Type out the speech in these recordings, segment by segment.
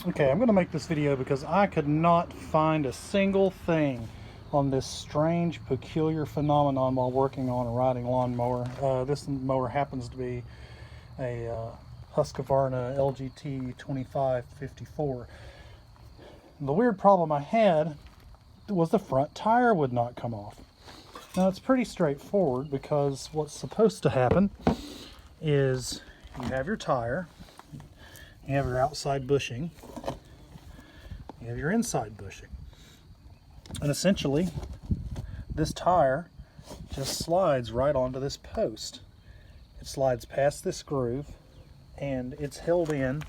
Okay, I'm going to make this video because I could not find a single thing on this strange, peculiar phenomenon while working on a riding lawnmower. This mower happens to be a Husqvarna LGT 2554. The weird problem I had was the front tire would not come off. Now it's pretty straightforward because what's supposed to happen is you have your tire, you have your outside bushing, you have your inside bushing, and essentially this tire just slides right onto this post. It slides past this groove and it's held in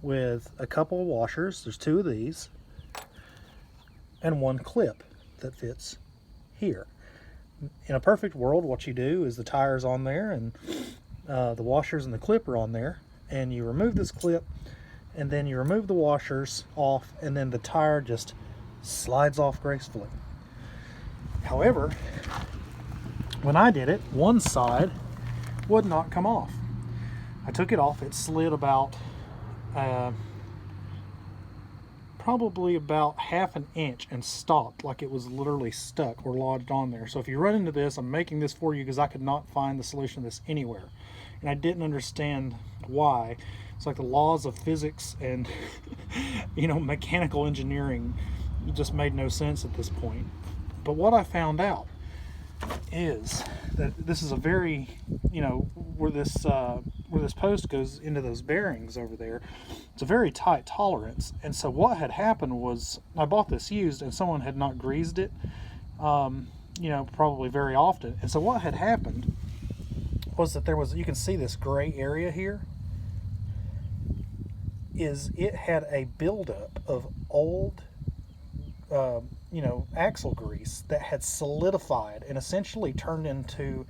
with a couple of washers. There's two of these and one clip that fits here. In a perfect world, what you do is the tire's on there and the washers and the clip are on there, and you remove this clip and then you remove the washers off, and then the tire just slides off gracefully. However, when I did it, one side would not come off. I took it off, it slid about probably about half an inch and stopped, like it was literally stuck or lodged on there. So if you run into this, I'm making this for you because I could not find the solution to this anywhere, and I didn't understand why. It's like the laws of physics and mechanical engineering just made no sense at this point. But what I found out is that this is a very, where this post goes into those bearings over there, it's a very tight tolerance. And so what had happened was I bought this used and someone had not greased it, probably very often. And so what had happened was that you can see this gray area here, is it had a buildup of old axle grease that had solidified and essentially turned into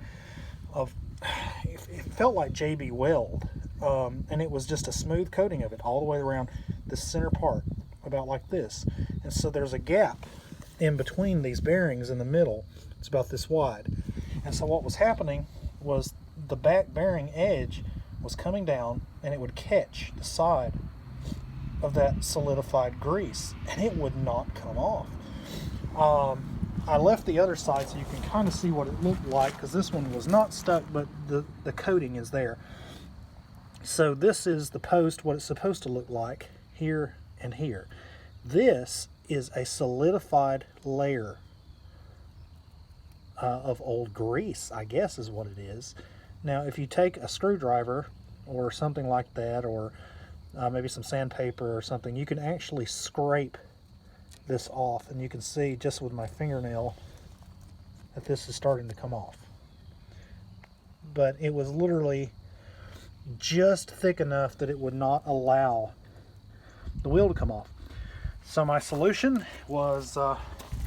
it felt like JB Weld, and it was just a smooth coating of it all the way around the center part, about like this. And so there's a gap in between these bearings in the middle. It's about this wide. And so what was happening was the back bearing edge was coming down and it would catch the side of that solidified grease and it would not come off. I left the other side so you can kind of see what it looked like, because this one was not stuck, but the coating is there. So this is the post, what it's supposed to look like here and here. This is a solidified layer of old grease, I guess is what it is. Now if you take a screwdriver or something like that, or maybe some sandpaper or something, you can actually scrape this off, and you can see just with my fingernail that this is starting to come off. But it was literally just thick enough that it would not allow the wheel to come off. So my solution was I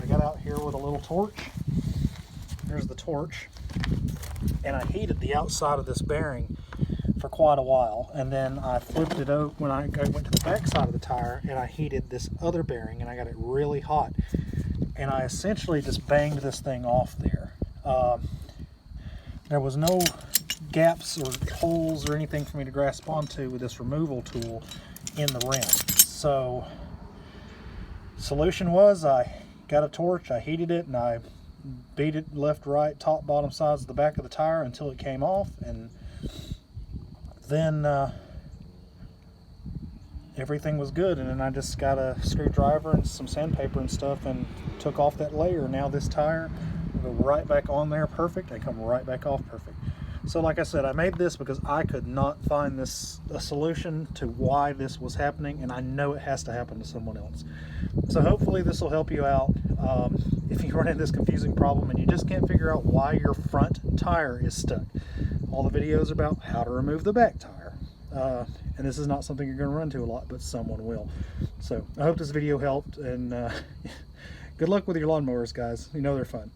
got out here with a little torch. Here's the torch, and I heated the outside of this bearing for quite a while, and then I flipped it over when I went to the back side of the tire, and I heated this other bearing and I got it really hot, and I essentially just banged this thing off there. There was no gaps or holes or anything for me to grasp onto with this removal tool in the rim. So solution was I got a torch, I heated it, and I beat it left, right, top, bottom sides of the back of the tire until it came off, and then everything was good. And then I just got a screwdriver and some sandpaper and stuff and took off that layer. Now this tire will go right back on there perfect and come right back off perfect. So like I said, I made this because I could not find a solution to why this was happening, and I know it has to happen to someone else. So hopefully this will help you out. If you run into this confusing problem and you just can't figure out why your front tire is stuck, all the videos are about how to remove the back tire. And this is not something you're going to run into a lot, but someone will. So I hope this video helped, and good luck with your lawnmowers, guys. You know they're fun.